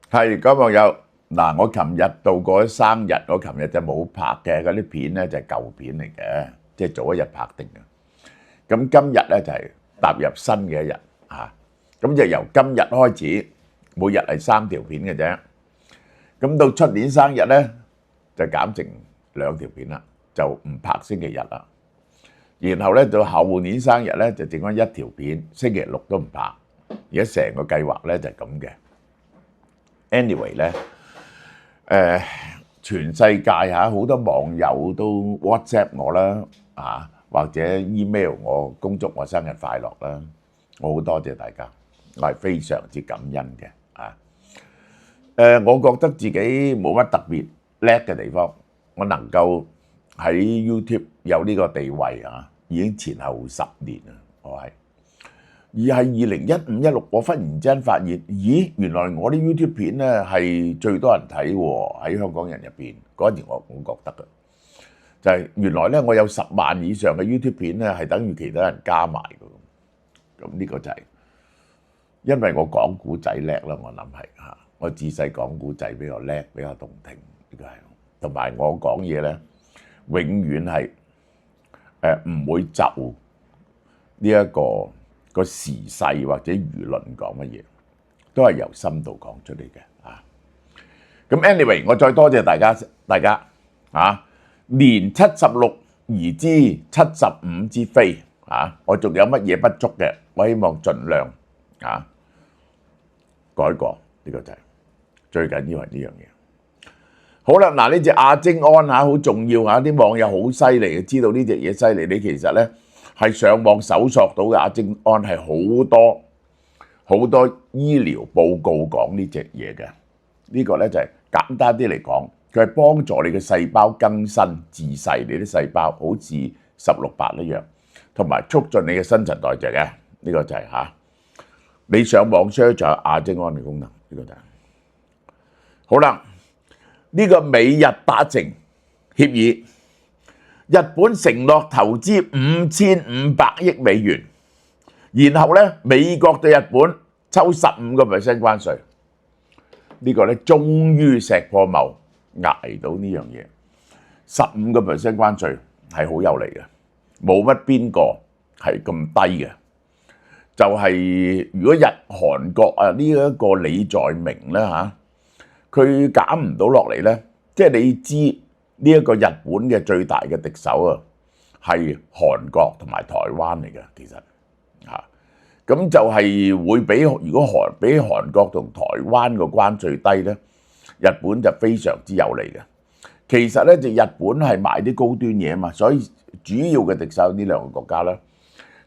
係各位網友，嗱，我琴日到過咗生日，我琴日就冇拍嘅，嗰啲片咧就係舊片嚟嘅，即係早一日拍定嘅。咁今日咧就係踏入新嘅一日嚇，咁就由今日開始，每日係3條片嘅啫。咁到出年生日咧就減成2條片啦，就唔拍星期日啦。然後咧到後年生日咧就剩翻1條片，星期六都唔拍。而家成個計劃咧就係咁嘅。Anyway 咧，全世界嚇好多網友都 WhatsApp 我啦，或者 email 我恭祝我生日快樂啦，我好多謝大家，我係非常之感恩嘅。我覺得自己冇乜特別叻嘅地方，我能夠喺 YouTube 有呢個地位已經前後10年啦，我係。而係2015、16，我忽然之間發現，咦，原來我啲 YouTube 片咧係最多人睇喎，喺香港人入邊嗰陣時我覺得嘅，就係原來咧我有10萬以上嘅 YouTube 片咧係等於其他人加埋嘅，咁呢個就係因為我講古仔叻啦，我諗係嚇，我自細講古仔比較叻，比較動聽，呢個係，同埋我講嘢咧永遠係唔會就呢一個時勢或者輿論講乜嘢，都係由心度講出嚟嘅。咁 anyway， 我再多謝大家年76而知75之非我仲有乜嘢不足嘅，我希望盡量改過，呢個就係最緊要係呢樣嘢。好啦，嗱，呢隻亞精胺好重要啲網友好犀利嘅，知道呢隻嘢犀利，你其實咧係上網搜索到嘅亞精胺係好多醫療報告講呢隻嘢嘅。呢個咧就係簡單啲嚟講，佢係幫助你嘅細胞更新自細，你啲細胞好似16:8一樣，同埋促進你嘅新陳代謝嘅。呢個就係你上網 search 就係亞精胺嘅功能，呢個就係好啦。呢個美日達成協議，日本承諾投資5500億美元，然後咧美國對日本抽15% 關稅。呢個咧終於石破茂捱到呢樣嘢，15% 關稅係好有利嘅，冇乜邊個係咁低嘅。就係如果日韓國呢一個李在明咧佢減唔到落嚟咧，即係你知呢一個日本嘅最大嘅敵手係韓國同埋台灣嚟嘅，其實咁就係會如果比韓國同台灣個關稅低咧，日本就非常之有利嘅。其實咧就日本係賣啲高端嘢嘛，所以主要嘅敵手呢2個國家啦。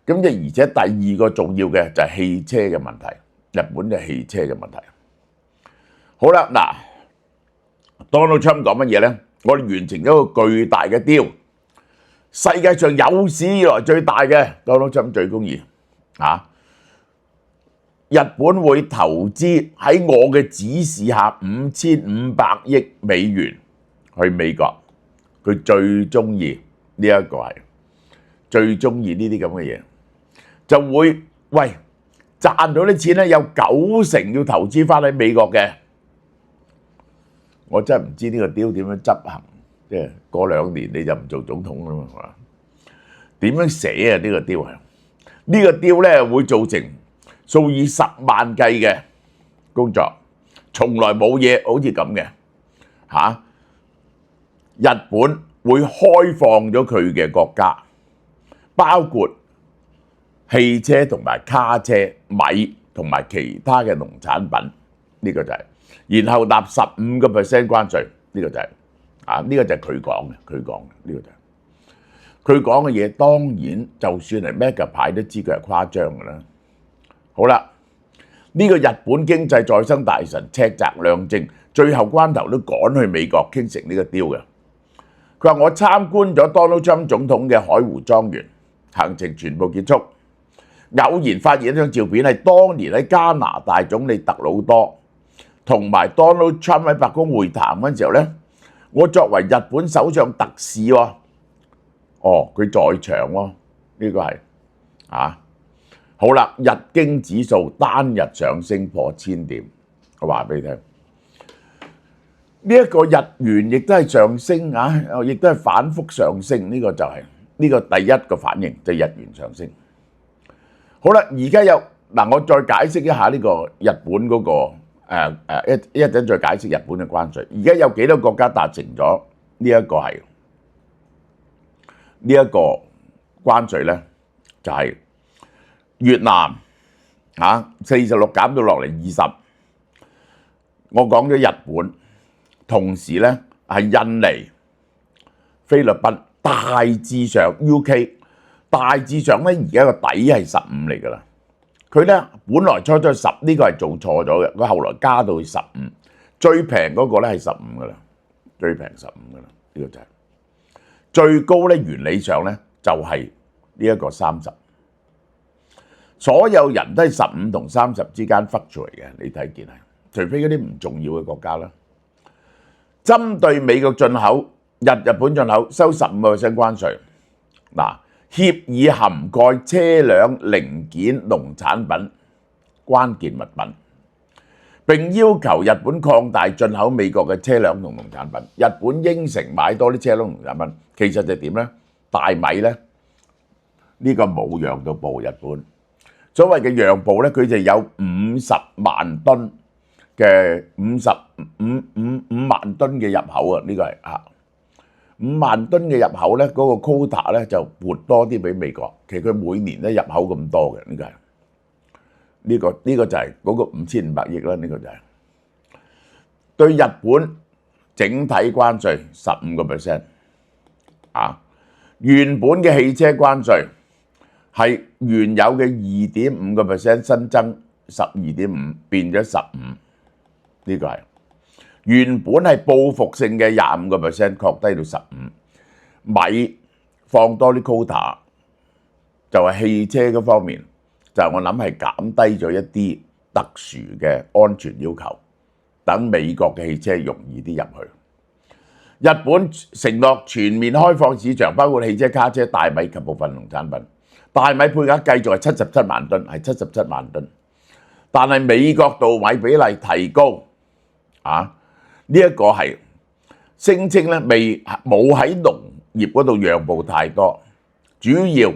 咁就而且第2個重要嘅就係汽車嘅問題，日本嘅汽車嘅問題。好啦，嗱 ，Donald Trump 講乜嘢咧？我哋完成咗一個巨大嘅 deal， 世界上有史以來最大嘅 Donald Trump 最公義日本會投資喺我嘅指示下5500億美元去美國，佢最中意呢一個係最中意呢啲咁嘅嘢，就會賺到啲錢咧，有90%要投資翻喺美國嘅。我真係唔知呢個 deal 點樣執行，即係過2年你就唔做總統啦嘛？點樣寫呢個 deal 呢個 deal 咧會造成數以10萬計嘅工作，從來冇嘢好似咁嘅日本會開放咗佢嘅國家，包括汽車同埋卡車、米同埋其他嘅農產品，呢個就係。然後納15% 關稅，呢個就係呢個就係佢講嘅，呢個就係佢講嘅嘢。當然，就算係 mega 牌都知佢係誇張㗎啦。好啦，呢個日本經濟再生大臣赤澤亮正，最後關頭都趕去美國傾成呢個 deal 嘅。佢話：我參觀咗 Donald Trump 總統嘅海湖莊園，行程全部結束，偶然發現一張照片係當年喺加拿大總理特魯多同埋 Donald Trump 喺白宮會談嗰陣時候咧，我作為日本首相特使喎，佢在場喎，呢個係好啦，日經指數單日上升破1000點，我話俾你聽，呢一個日元亦都係上升啊，亦都係反覆上升，呢個就係呢個第一個反應，就係日元上升。好啦，而家有嗱，我再解釋一下呢個日本嗰個一陣再解釋日本嘅關稅。而家有幾多國家達成咗呢一個係呢一個關稅咧？就係越南46減到落嚟20。我講咗日本，同時咧係印尼、菲律賓，大致上 UK 大致上咧而家個底係15嚟㗎啦。佢咧本來初10，呢個係做錯咗嘅，佢後來加到15，最平嗰個咧係15㗎啦，最平15㗎啦，呢個就係最高咧。原理上咧就係呢一個30，所有人都係15同30之間 fluctuate 嘅，你睇見係，除非嗰啲唔重要嘅國家啦。針對美國進口、日本進口收15% 關稅。嗱，協議涵蓋車輛零件、農產品、關鍵物品，並要求日本擴大進口美國嘅車輛同農產品。日本應承買多啲車輛同農產品，其實就點咧？大米咧，呢個冇讓到步日本。所謂嘅讓步咧，佢就有50萬噸嘅5萬噸嘅入口啊！呢個係5萬噸嘅入口咧，嗰個 quota 咧就撥多啲俾美國。其實佢每年咧入口咁多嘅，呢個係呢個就係嗰個5500億啦。呢個就係對日本整體關稅15%原本嘅汽車關稅係原有嘅2.5%新增12.5變咗15，呢個係原本係報復性嘅25%擴低到15。米放多啲 quota， 就係汽車嗰方面，就我諗係減低咗一啲特殊嘅安全要求，等美國嘅汽車容易啲入去。日本承諾全面開放市場，包括汽車、卡車、大米及部分農產品。大米配額繼續係77萬噸，係77萬噸。但係美國稻米比例提高，呢一個係聲稱咧冇喺農業嗰度讓步太多，主要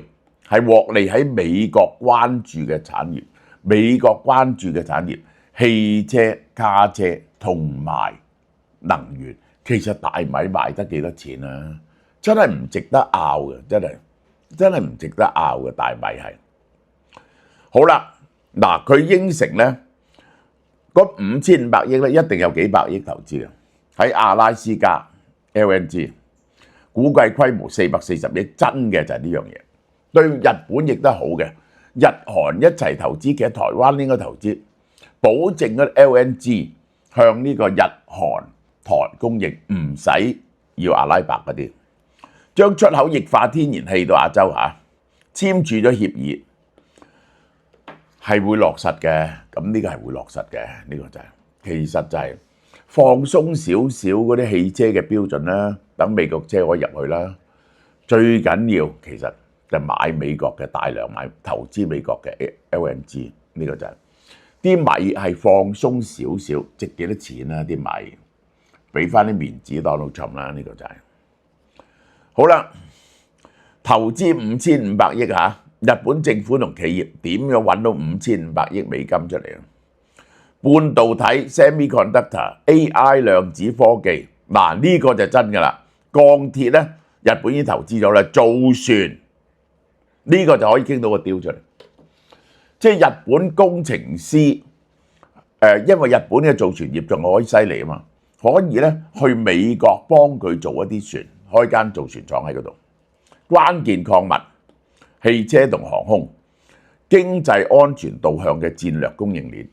係獲利喺美國關注嘅產業。美國關注嘅產業，汽車、卡車同埋能源。其實大米賣得幾多錢啊？真係唔值得拗嘅，真係唔值得拗嘅。大米係好啦，嗱，佢應承咧嗰5500億咧，一定有幾百億投資嘅喺阿拉斯加 LNG， 估計規模440億，真嘅就係呢樣嘢。對日本亦都好嘅，日韓一齊投資，其實台灣應該投資，保證嗰 LNG 向呢個日韓台供應，唔使要阿拉伯嗰啲，將出口液化天然氣到亞洲簽署咗協議，係會落實嘅。咁呢個係會落實嘅，呢個就係其實就係放鬆少少嗰啲汽車嘅標準啦，等美國車可以入去啦。最緊要其實就買美國嘅，大量買投資美國嘅 LNG， 呢個就係啲米係放鬆少少，值幾多錢啊？啲米俾翻啲面子Donald Trump啦，呢個就係好啦。投資5500億日本政府同企業點樣揾到5500億美金出嚟啊？半導體 semiconductor、AI 量子科技，嗱呢個就真㗎啦。鋼鐵咧，日本已經投資咗啦。造船呢個就可以傾到個雕出嚟，即係日本工程師因為日本嘅造船業仲可以犀利啊嘛，可以咧去美國幫佢做一啲船，開間造船廠喺嗰度。關鍵礦物、汽車同航空、經濟安全導向嘅戰略供應鏈。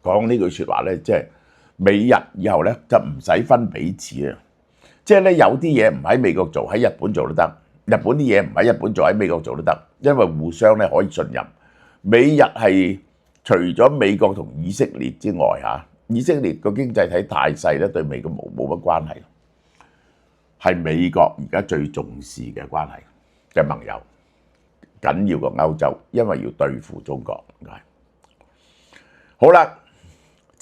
講呢句説話咧，即係美日以後咧就唔使分彼此啊！即係咧有啲嘢唔喺美國做，喺日本做都得；日本啲嘢唔喺日本做，喺美國做都得，因為互相咧可以信任。美日係除咗美國同以色列之外以色列個經濟體太細咧，對美國冇乜關係。係美國而家最重視嘅關係嘅盟友，緊要過歐洲，因為要對付中國。好啦，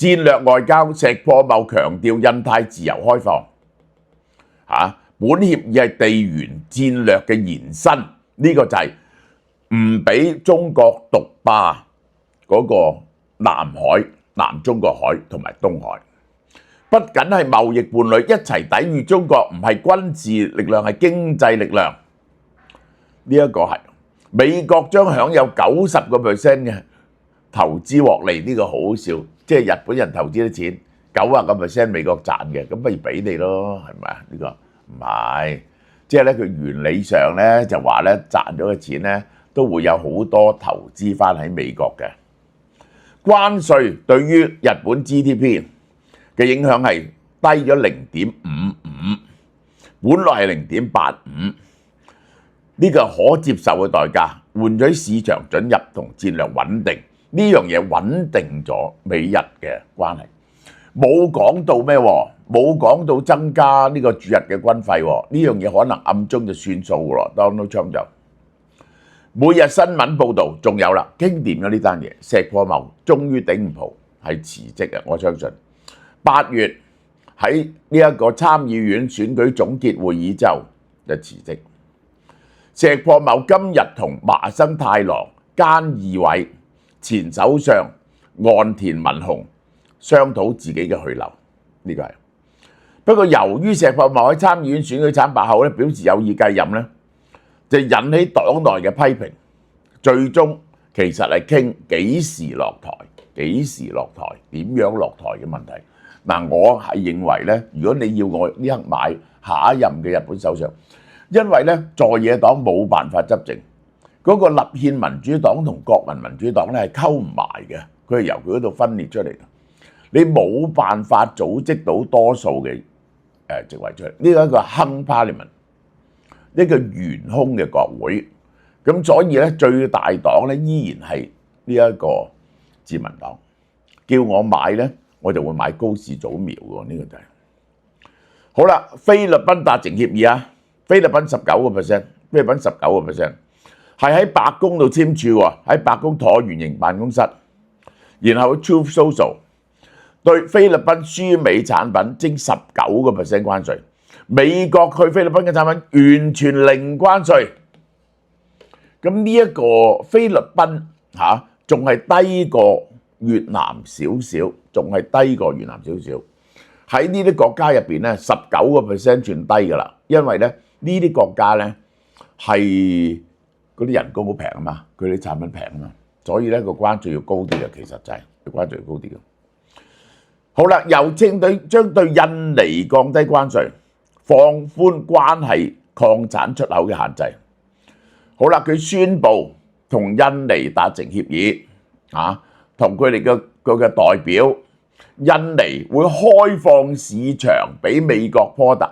戰略外交，石破茂強調印太自由開放。本協議係地緣戰略嘅延伸，呢個就係唔俾中國獨霸嗰個南海、南中國海同埋東海。不僅係貿易伴侶，一齊抵禦中國，唔係軍事力量，係經濟力量。呢一個係美國將享有90% 嘅投資獲利，呢個好好笑。即係日本人投資啲錢，90% 美國賺嘅，咁不如俾你咯，係咪啊？呢個唔係，即係咧佢原理上咧就話咧賺咗嘅錢咧都會有好多投資翻喺美國嘅。關稅對於日本 GDP 嘅影響係低咗0.55，本來係0.85，呢個可接受嘅代價，換取市場准入同戰略穩定。呢樣嘢穩定咗美日嘅關係，冇講到咩喎？冇講到增加呢個駐日嘅軍費喎。呢樣嘢可能暗中就算數㗎咯。Donald Trump就每日新聞報導，仲有啦，經典嘅呢單嘢，石破茂終於頂唔蒲，係辭職嘅。我相信8月喺呢一個參議院選舉總結會議之後就辭職。石破茂今日同麻生太郎、菅義偉、前首相岸田文雄商討自己嘅去留，呢個係。不過由於石破茂喺參議院選舉慘敗後咧，表示有意繼任咧，就引起黨內嘅批評。最終其實係傾幾時落台、幾時落台、點樣落台嘅問題。嗱，我係認為咧，如果你要我呢刻買下一任嘅日本首相，因為咧在野黨冇辦法執政。嗰個立憲民主黨同國民民主黨咧係溝唔埋嘅，佢係由佢嗰度分裂出嚟嘅。你冇辦法組織到多數嘅席位出嚟，呢個係一個 hung parliament， 一個懸空嘅國會。咁所以咧最大黨咧依然係呢一個自民黨。叫我買咧，我就會買高市早苗喎。呢個就係好啦。菲律賓達成協議啊，菲律賓19%，菲律賓19%。係喺白宮度簽署喎，喺白宮橢圓形辦公室，然後 Truth Social 對菲律賓輸美產品徵19% 關稅，美國去菲律賓嘅產品完全零關稅。咁呢一個菲律賓仲係低過越南少少，仲係低過越南少少。喺呢啲國家入邊咧，19% 算低㗎啦，因為咧呢啲國家咧係嗰啲人工好平啊嘛，佢啲產品平啊嘛，所以咧個關稅要高啲嘅，其實就係個關稅要高啲嘅。好啦，郵政隊將對印尼降低關稅，放寬關係礦產出口嘅限制。好啦，佢宣布同印尼達成協議，同佢哋嘅代表，印尼會開放市場俾美國 product，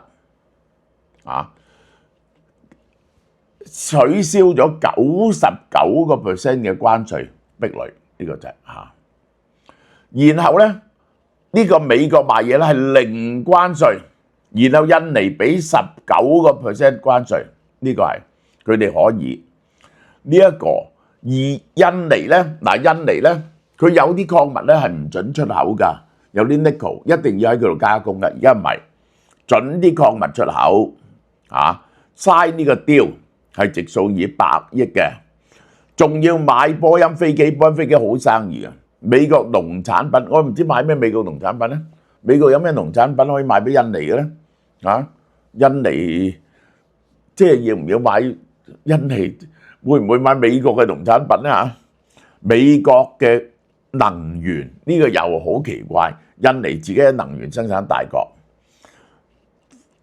取消咗99% 嘅關稅壁壘，呢個就係然後咧呢個美國賣嘢咧係零關稅，然後印尼俾19% 關稅，呢個係佢哋可以呢一個。而印尼咧佢有啲礦物咧係唔準出口㗎，有啲 nickel 一定要喺佢度加工㗎，而家唔係準啲礦物出口，sign 呢個 deal。係值數以100億嘅，仲要買波音飛機，波音飛機好生意嘅。美國農產品，我唔知買咩美國農產品咧。美國有咩農產品可以賣俾印尼嘅咧？印尼即係要唔要買印尼？會唔會買美國嘅農產品咧？美國嘅能源呢個又好奇怪，印尼自己嘅能源生產大國，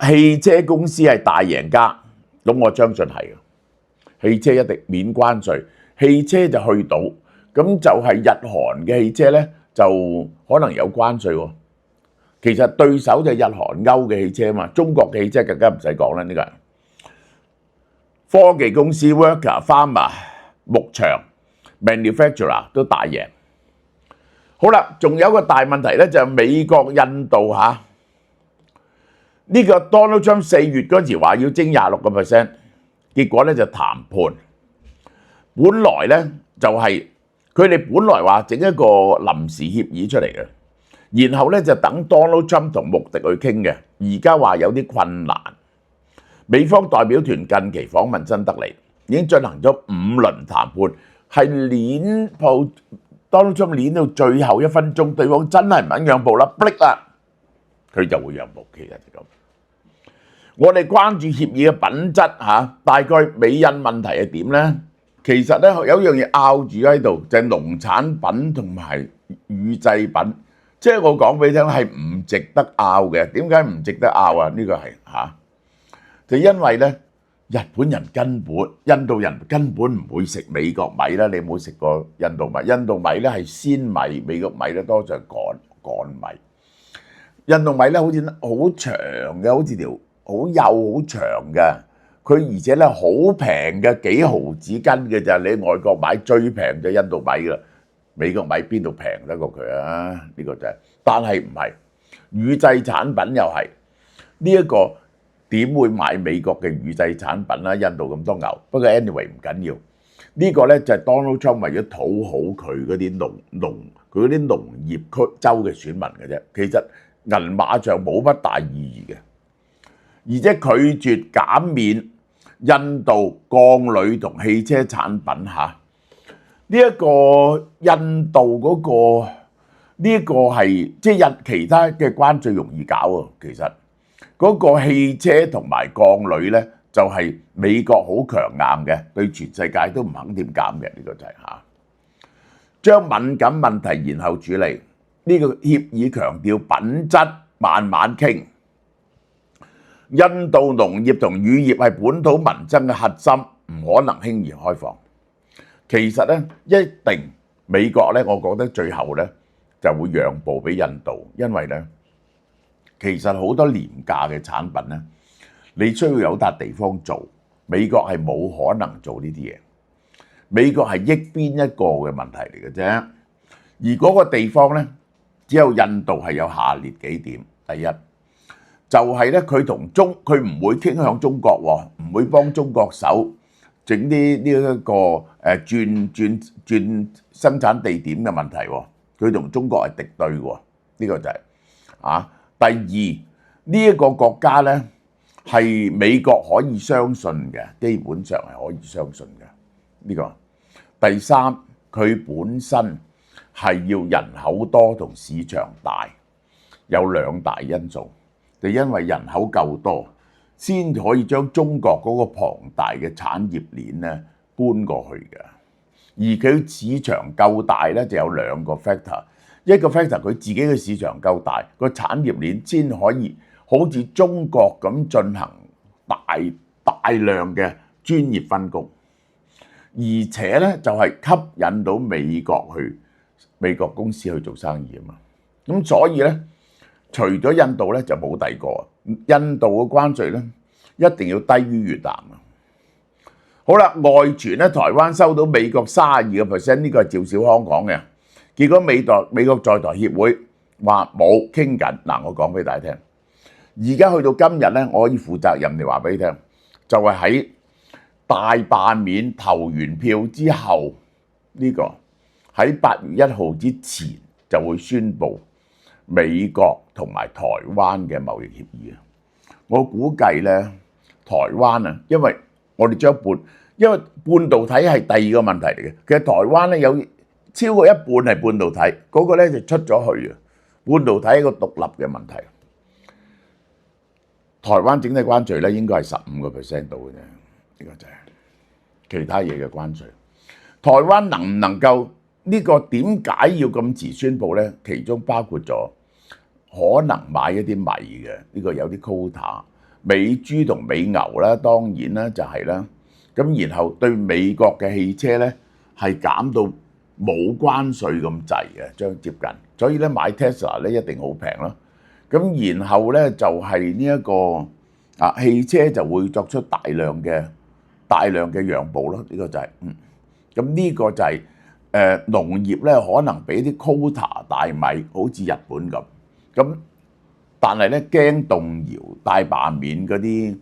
汽車公司係大贏家，咁我相信係嘅。汽車一定免關稅，汽車就去到，咁就係日韓嘅汽車咧就可能有關稅喎。其實對手就係日韓歐嘅汽車嘛，中國嘅汽車更加唔使講啦。呢個科技公司 worker、farmer、牧場、manufacturer 都大贏。好啦，仲有一個大問題咧，就係美國、印度呢個 Donald Trump 4月嗰時話要徵26%。結果咧就談判，本來咧就係佢哋本來話整一個臨時協議出嚟嘅，然後咧就等 Donald Trump 同穆迪去傾嘅，而家話有啲困難。美方代表團近期訪問新德里，已經進行咗5輪談判，係鏈鋪 Donald Trump 鏈到最後1分鐘，對方真係唔肯讓步啦，blink啦，佢就會讓步。其實就咁。我哋關注協議嘅品質嚇，大概美印問題係點呢？其實咧有一樣嘢拗住喺度，就係農產品同埋乳製品。即係我講俾你聽係唔值得拗嘅。點解唔值得拗啊？呢個係嚇，就因為咧日本人印度人根本唔會食美國米啦。你冇食過印度米？印度米咧係鮮米，美國米咧多數係乾米。印度米咧好似好長嘅，好似條好幼好長嘅。佢而且咧好平嘅，幾毫子斤嘅就係你外國買最平就印度米㗎啦。美國米邊度平得過佢啊？呢個就係，但係唔係乳製產品又係呢一個點會買美國嘅乳製產品啦？印度咁多牛，不過 anyway 唔緊要。呢個咧就係 Donald Trump 為咗討好佢嗰啲佢嗰啲農業區州嘅選民嘅啫。其實銀碼上冇乜大意義嘅，而且拒絕減免印度鋼鋁同汽車產品嚇。呢一個印度嗰個呢一個係即係其他嘅關稅容易搞啊。其實嗰個汽車同埋鋼鋁咧就係美國好強硬嘅，對全世界都唔肯點減嘅。呢個就係嚇將敏感問題延後處理。呢個協議強調品質，慢慢傾。印度農業同乳業係本土民生嘅核心，唔可能輕易開放。其實咧，一定美國咧，我覺得最後咧就會讓步俾印度，因為咧其實好多廉價嘅產品咧，你需要有笪地方做，美國係冇可能做呢啲嘢。美國係益邊一個嘅問題嚟嘅啫，而嗰個地方咧只有印度係有下列幾點。第一就係咧，佢唔會傾向中國喎，唔會幫中國手。整啲呢一個轉生產地點嘅問題喎，佢同中國係敵對喎，呢個就係第二呢一個國家咧係美國可以相信嘅，基本上係可以相信嘅呢個。第三，佢本身係要人口多同市場大，有2大因素，就因為人口夠多，先可以將中國嗰個龐大嘅產業鏈咧搬過去嘅，而佢市場夠大咧就有2個 factor， 一個 factor 佢自己嘅市場夠大，個產業鏈先可以好似中國咁進行大量嘅專業分工，而且咧就係吸引到美國公司去做生意啊嘛，咁所以咧除咗印度咧就冇第二個。印度嘅關稅咧一定要低於越南啊！好啦，外傳咧台灣收到美國32%，呢個係趙少康講嘅。結果美國在台協會話冇傾緊。嗱，我講俾大家聽，而家去到今日咧，我可以負責任地話俾你聽，就係喺大罷免投完票之後，呢個喺8月1號之前就會宣布美國同埋台灣嘅貿易協議啊！我估計咧，台灣啊，因為我哋因為半導體係第二個問題嚟嘅。其實台灣咧有超過一半係半導體，嗰個咧就出咗去啊！半導體係一個獨立嘅問題。台灣整體關稅咧應該係15% 度嘅啫，呢個就係其他嘢嘅關稅。台灣能唔能夠呢個點解要咁遲宣佈咧？其中包括咗可能買一啲米嘅，呢個有啲 quota， 美豬同美牛啦，當然啦就係啦。咁然後對美國嘅汽車咧係減到冇關稅咁滯嘅，將接近，所以咧買 Tesla 咧一定好平咯。咁然後咧就係呢一個汽車就會作出大量嘅讓步咯，呢個就係咁呢個就係農業咧可能俾啲 quota 大米，好似日本咁。咁但係咧驚動搖大罷免嗰啲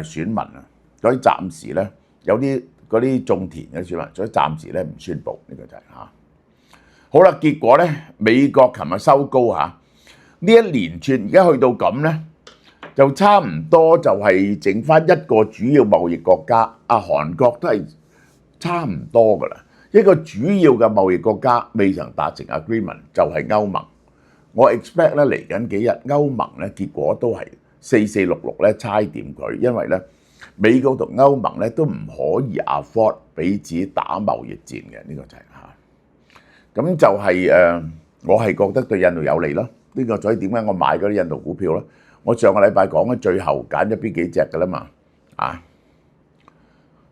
選民啊，所以暫時咧有啲嗰啲種田嘅選民，所以暫時咧唔宣佈，呢個就係好啦，結果咧，美國琴日收高嚇，呢一連串而家去到咁咧，就差唔多就係剩翻一個主要貿易國家，韓國都係差唔多噶啦。一個主要嘅貿易國家未曾達成 agreement 就係歐盟。我 expect 咧嚟緊幾日歐盟咧結果都係4466咧猜掂佢，因為咧美國同歐盟咧都唔可以 afford 彼此打貿易戰嘅，呢個就係嚇。咁就係我係覺得對印度有利咯。呢個所以點解我買嗰啲印度股票咧？我上個禮拜講咗最後揀咗邊幾隻㗎啦嘛，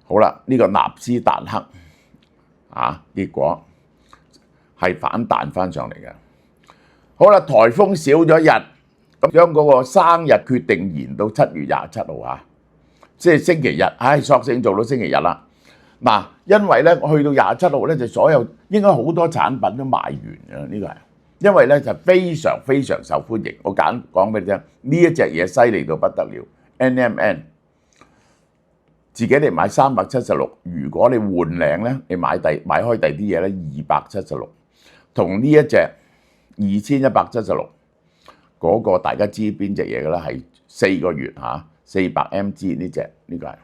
好啦，呢個納斯達克結果係反彈翻上嚟嘅。好啦，颱風少咗一日，咁將嗰個生日決定延到7月27號即係星期日，索性做到星期日啦。嗱，因為咧去到27號咧，就所有應該好多產品都賣完嘅，呢個係因為咧就非常非常受歡迎。我講俾你聽，呢一隻嘢犀利到不得了 ，NMN 自己嚟買376，如果你換領咧，你買開第啲嘢咧276，同呢一隻2176嗰個大家知邊隻嘢嘅啦，係4個月400mg 呢個係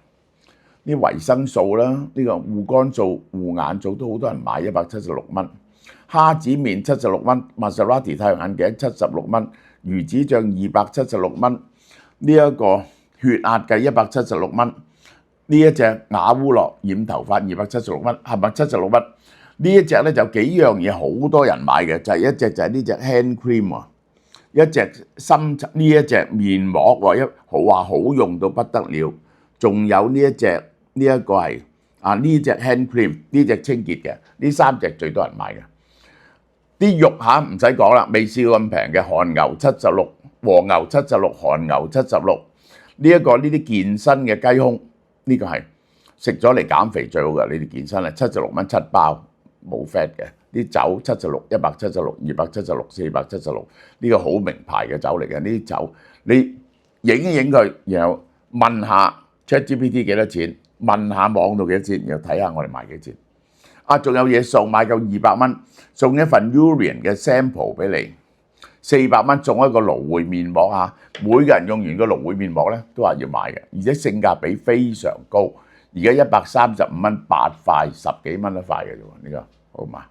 啲維生素啦，呢個護肝素、護眼素都好多人買176蚊，蝦子麵76蚊，瑪莎拉蒂太陽眼鏡76蚊，魚子醬276蚊，呢一個血壓計176蚊，呢一隻雅烏樂染頭髮276蚊，係咪76蚊？呢一隻咧就幾樣嘢好多人買嘅，就係一隻就係呢隻 hand cream 喎，一隻呢一隻面膜喎，話好用到不得了，仲有呢一隻呢一個係呢隻 hand cream 呢隻清潔嘅，呢3隻最多人買嘅。啲肉唔使講啦，未試過咁平嘅，韓牛76，和牛76，韓牛76，呢啲健身嘅雞胸，呢個係食咗嚟減肥最好嘅，你哋健身係76蚊7包。冇 fat 嘅，啲酒76、176、276、476，呢個好名牌嘅酒嚟嘅。呢啲酒你影一影佢，然後問下 ChatGPT 幾多錢，問下網度幾多錢，然後睇下我哋賣幾錢。仲有嘢送，買夠200蚊，送一份 Urian 嘅 sample 俾你，400蚊送一個蘆薈面膜每個人用完個蘆薈面膜咧都話要買嘅，而且性價比非常高。而家135蚊8塊，10幾蚊一塊嘅啫喎，呢個好嘛？